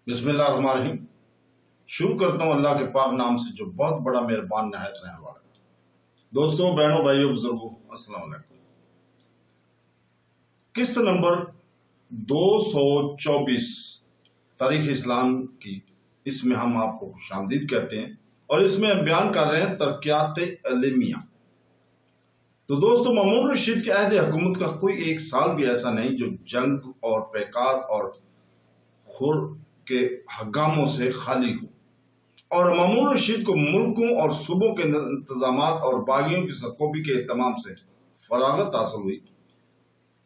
بسم اللہ الرحمن الرحیم۔ شروع کرتا ہوں اللہ کے پاک نام سے جو بہت بڑا مہربان نہایت رحم والا ہے۔ دوستوں، بہنوں، بھائیوں، بزرگوں، السلام علیکم۔ قسط نمبر 224 تاریخ اسلام کی، اس میں ہم آپ کو خوش آمدید کہتے ہیں اور اس میں ہم بیان کر رہے ہیں ترقیات علمیہ۔ تو دوستوں، مامون الرشید کے عہد حکومت کا کوئی ایک سال بھی ایسا نہیں جو جنگ اور پیکار اور خور کے ہنگاموں سے خالی ہو، اور مامون الرشید کو ملکوں اور صوبوں کے انتظامات اور باغیوں کی سرکوبی کے اہتمام سے فراغت حاصل ہوئی۔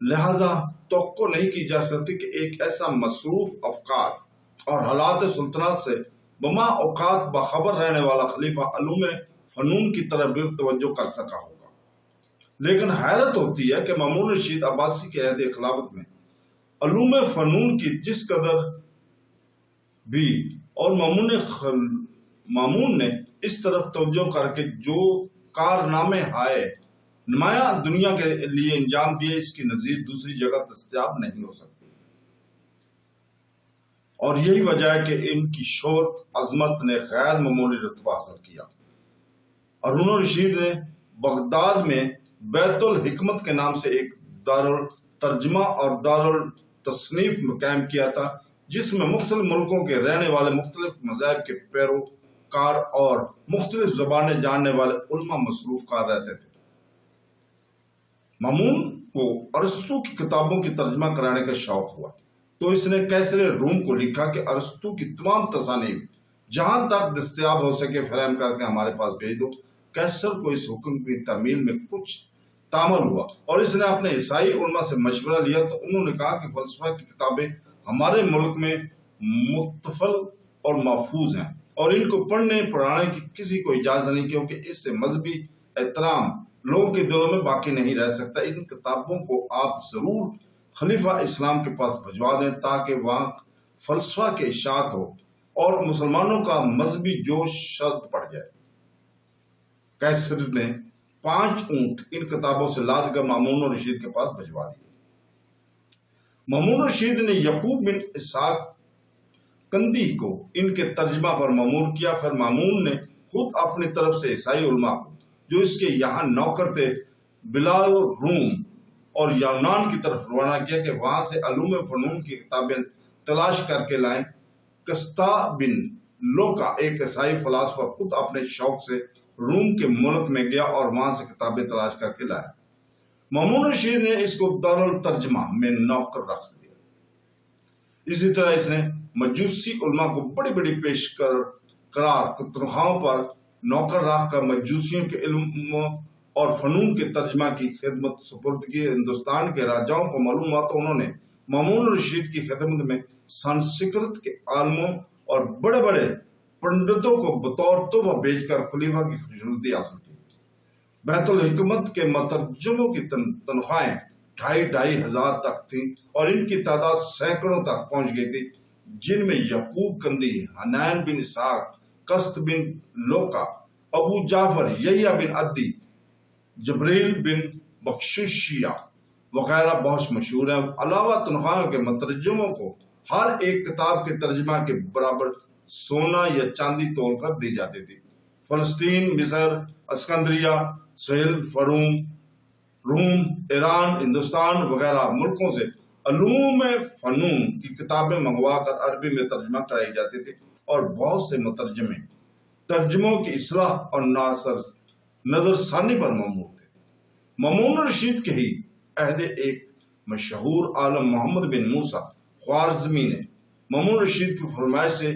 لہذا توقع نہیں کی جا سکتی کہ ایک ایسا مصروف افکار اور حالات سلطنت سے بما اوقات باخبر رہنے والا خلیفہ علوم فنون کی طرف بھی توجہ کر سکا ہوگا۔ لیکن حیرت ہوتی ہے کہ مامون الرشید عباسی کے عہد خلافت میں علوم فنون کی جس قدر بھی اور مامون نے اس طرف توجہ کر کے جو کارنامے نمایاں دنیا کے لیے انجام دیے، اس کی نظیر دوسری جگہ دستیاب نہیں ہو سکتی، اور یہی وجہ ہے کہ ان کی شہرت عظمت نے غیر معمولی رتبہ حاصل کیا۔ ہارون الرشید نے بغداد میں بیت الحکمت کے نام سے ایک دارالترجمہ اور دارالتصنیف قائم کیا تھا، جس میں مختلف ملکوں کے رہنے والے مختلف مذاہب کے پیروکار اور مختلف زبانیں جاننے والے علماء مصروف کار رہتے تھے۔ مامون کو ارسطو کی کتابوں کی ترجمہ کرانے کا شوق ہوا، تو اس نے قیصر روم کو لکھا کہ ارسطو کی تمام تصانیف جہاں تک دستیاب ہو سکے فراہم کر کے ہمارے پاس بھیج دو۔ قیصر کو اس حکم کی تعمیل میں کچھ تعامل ہوا، اور اس نے اپنے عیسائی علماء سے مشورہ لیا، تو انہوں نے کہا کہ فلسفہ کی کتابیں ہمارے ملک میں متفل اور محفوظ ہیں، اور ان کو پڑھنے پڑھانے کی کسی کو اجازت نہیں، کیونکہ اس سے مذہبی احترام لوگوں کے دلوں میں باقی نہیں رہ سکتا۔ ان کتابوں کو آپ ضرور خلیفہ اسلام کے پاس بھجوا دیں تاکہ وہاں فلسفہ کے اشاعت ہو اور مسلمانوں کا مذہبی جوش شرط پڑ جائے۔ قیصر نے 5 اونٹ ان کتابوں سے لاد کر مامون الرشید کے پاس بھجوا دیے۔ مامون الرشید نے یعقوب بن اسحاق کندی کو ان کے ترجمہ پر مامور کیا۔ پھر مامون نے خود اپنی طرف سے عیسائی علماء کو جو اس کے یہاں نوکر تھے بلاد روم اور یونان کی طرف روانہ کیا کہ وہاں سے علوم فنون کی کتابیں تلاش کر کے لائیں۔ قسطہ بن لوکا ایک عیسائی فلاسفہ خود اپنے شوق سے روم کے ملک میں گیا اور وہاں سے کتابیں تلاش کر کے لایا۔ مامون الرشید نے اس کو دارالترجمہ میں نوکر رکھ دیا۔ اسی طرح اس نے مجوسی علماء کو بڑی بڑی پیش قرار تنخواہوں پر نوکر رکھ کر مجوسیوں کے علم اور فنون کے ترجمہ کی خدمت سپرد کی۔ ہندوستان کے راجاؤں کو معلوم ہوا تو انہوں نے مامون الرشید کی خدمت میں سنسکرت کے عالموں اور بڑے بڑے پنڈتوں کو بطور تحفہ بیچ کر خلیفہ کی خوشنودی حاصل کی۔ بیت الحکمت کے مترجموں کی تنخواہیں 2,500 ہزار تک تھیں، اور ان کی تعداد سینکڑوں تک پہنچ گئی تھی، جن میں یعقوب کندی، حنین بن اسحاق، قسط بن لوکا، ابو جعفر یحییٰ بن عدی، جبریل بن بخشوشیہ وغیرہ بہت مشہور ہیں۔ علاوہ تنخواہوں کے مترجموں کو ہر ایک کتاب کے ترجمہ کے برابر سونا یا چاندی تول کر دی جاتی تھی۔ فلسطین، مصر، اسکندریہ، سہیل، روم، ایران، ہندوستان وغیرہ ملکوں سے علوم فنون کی کتابیں منگوا کر عربی میں ترجمہ کرائی جاتی تھی، اور بہت سے مترجمے ترجموں کی اصلاح اور نظر ثانی پر مامور تھے۔ مامون الرشید کے ہی عہد ایک مشہور عالم محمد بن موسیٰ خوارزمی نے مامون الرشید کی فرمائش سے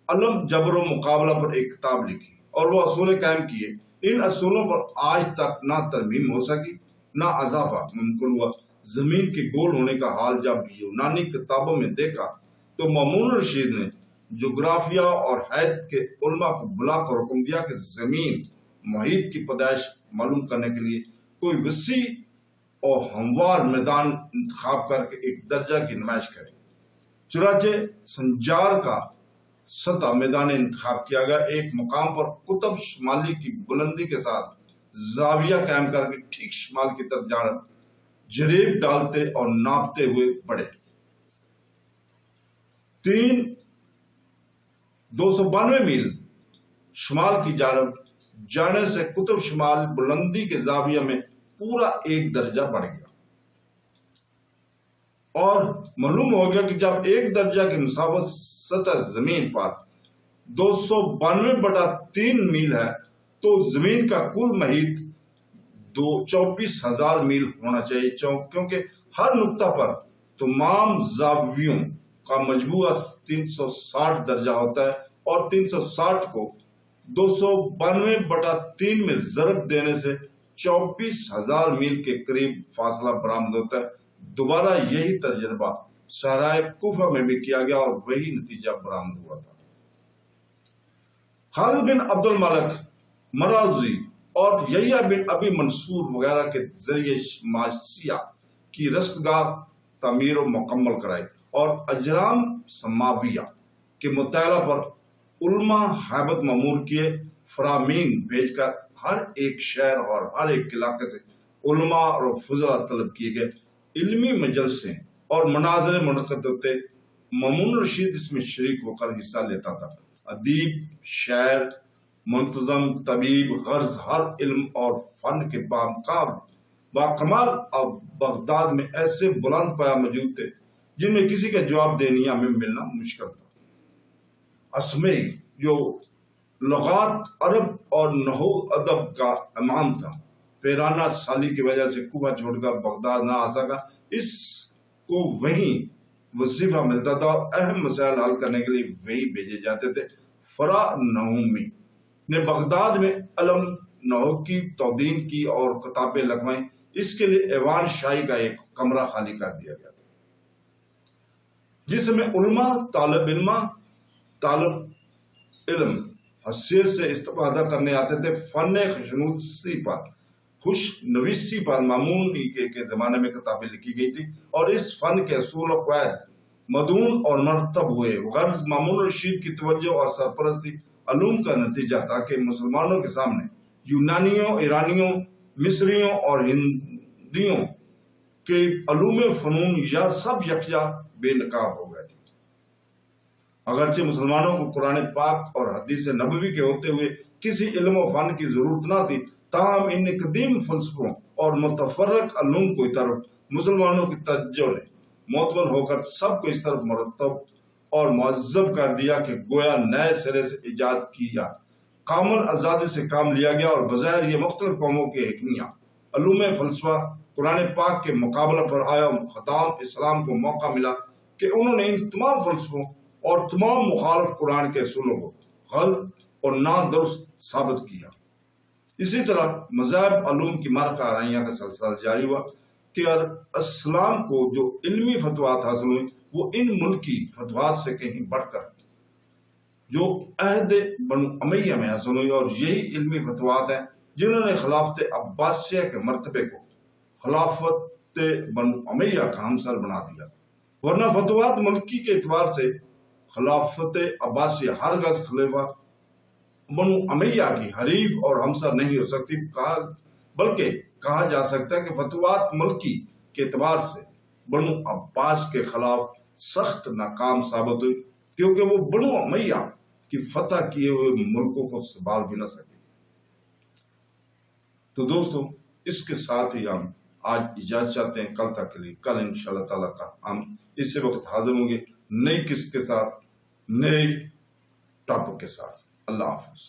علم جبر و مقابلہ پر ایک کتاب لکھی اور وہ اصول قائم کیے۔ ان اصولوں پر آج تک نہ ترمیم ہو سکی نہ اضافہ ممکن ہوا۔ زمین کے گول ہونے کا حال جب یونانی کتابوں میں دیکھا تو مامون الرشید نے جغرافیہ اور حیات کے علماء کو بلا کر حکم دیا کہ زمین محیط کی پیدائش معلوم کرنے کے لیے کوئی وسیع اور ہموار میدان انتخاب کر کے ایک درجہ کی نمائش کرے۔ چنانچہ سنجار کا سطح میدان انتخاب کیا گیا۔ ایک مقام پر قطب شمالی کی بلندی کے ساتھ زاویہ قائم کر کے ٹھیک شمال کی طرف جریب ڈالتے اور ناپتے ہوئے بڑھے۔ 3 292 میل شمال کی جانب جانے سے قطب شمال بلندی کے زاویہ میں پورا 1 درجہ بڑھ گیا، اور معلوم ہو گیا کہ جب 1 درجہ کی مساوت سطح زمین پر 292/3 میل ہے تو زمین کا کل محیط 24,000 میل ہونا چاہیے، کیونکہ ہر نقطہ پر تمام زاویوں کا مجموعہ 360 درجہ ہوتا ہے، اور 360 کو 292/3 میں ضرب دینے سے 24,000 میل کے قریب فاصلہ برآمد ہوتا ہے۔ دوبارہ یہی تجربہ صحرائے کوفہ میں بھی کیا گیا اور وہی نتیجہ برآمد ہوا تھا۔ خالد بن عبد الملک مراوزی اور یحییٰ بن ابی منصور وغیرہ کے ذریعے ماشیہ کی رستگاہ تعمیر و مکمل کرائی، اور اجرام سماویہ کے مطالعہ پر علماء ہیبت معمور کیے، فرامین بھیج کر ہر ایک شہر اور ہر ایک علاقے سے علماء اور فضلاء طلب کیے گئے، علمی مجلسیں اور مناظرے منعقد ہوتے، مامون رشید اس میں شریک ہو کر حصہ لیتا تھا۔ ادیب، شاعر، منتظم، طبیب، غرض ہر علم اور فن کے باکمال اور بغداد میں ایسے بلند پایا موجود تھے جن میں کسی کا جواب دینیا میں ملنا مشکل تھا۔ اسمعی جو لغات، عرب اور نحو ادب کا امام تھا، پیرانہ سالی کی وجہ سے کوفہ چھوڑ کر بغداد نہ آ سکا، اس کو وہیں وظیفہ ملتا تھا اور اہم مسائل حل کرنے کے لیے وہیں بھیجے جاتے تھے۔ فرا نعومی نے بغداد میں علم نحو کی تدوین کی اور کتابیں لکھوائیں، اس کے لیے ایوان شاہی کا ایک کمرہ خالی کر دیا گیا تھا جس میں علماء طالب علم حیثیت سے استفادہ کرنے آتے تھے۔ فن خوش نویسی پر مامون کے زمانے میں کتابیں لکھی گئی تھی، اور اس فن کے اصول و قواعد مدون اور مرتب ہوئے۔ غرض مامون رشید کی توجہ اور سرپرستی علوم کا نتیجہ تھا کہ مسلمانوں کے سامنے یونانیوں، ایرانیوں، مصریوں اور ہندیوں کے علوم فنون یا سب یکجا بے نقاب ہو گئے تھے۔ اگرچہ مسلمانوں کو قرآن پاک اور حدیث نبوی کے ہوتے ہوئے کسی علم و فن کی ضرورت نہ تھی، تاہم ان قدیم فلسفوں اور متفرق علوم کی طرف مسلمانوں کی توجہ نے معتبر ہو کر سب کو اس طرف مرتب اور معذب کر دیا کہ گویا نئے سرے سے ایجاد کیا، کامل آزادی سے کام لیا گیا، اور بظاہر یہ مختلف قوموں کے حکمیہ علوم فلسفہ قرآن پاک کے مقابلہ پر آیا۔ خطاب اسلام کو موقع ملا کہ انہوں نے ان تمام فلسفوں اور تمام مخالف قرآن کے اصولوں کو غلط اور نادرست ثابت کیا۔ اسی طرح مذاہب علوم کی مرکہ آرائیاں کا سلسلہ جاری ہوا کہ اسلام کو جو علمی فتوحات حاصل ہوئی وہ ان ملکی فتوحات سے کہیں بڑھ کر جو عہد بنو امیہ میں حاصل ہوئی، اور یہی علمی فتوحات ہیں جنہوں نے خلافت عباسیہ کے مرتبے کو خلافت بنو امیہ کا ہمسر بنا دیا، ورنہ فتوحات ملکی کے اعتبار سے خلافت عباسیہ ہرگز خلیفہ بنو امیہ کی حریف اور ہمسر نہیں ہو سکتی، بلکہ کہا جا سکتا ہے کہ فتوحات ملکی کے اعتبار سے بنو عباس کے خلاف سخت ناکام ثابت ہوئی، کیونکہ وہ بنو امیہ کی فتح کیے ہوئے ملکوں کو سنبھال بھی نہ سکے۔ تو دوستو، اس کے ساتھ ہی ہم آج اجازت چاہتے ہیں، کل تک کے لیے۔ کل انشاءاللہ تعالیٰ کا ہم اسی وقت حاضر ہوں گے نئی قسط کے ساتھ، نئی ٹاپک کے ساتھ۔ اللہ حافظ۔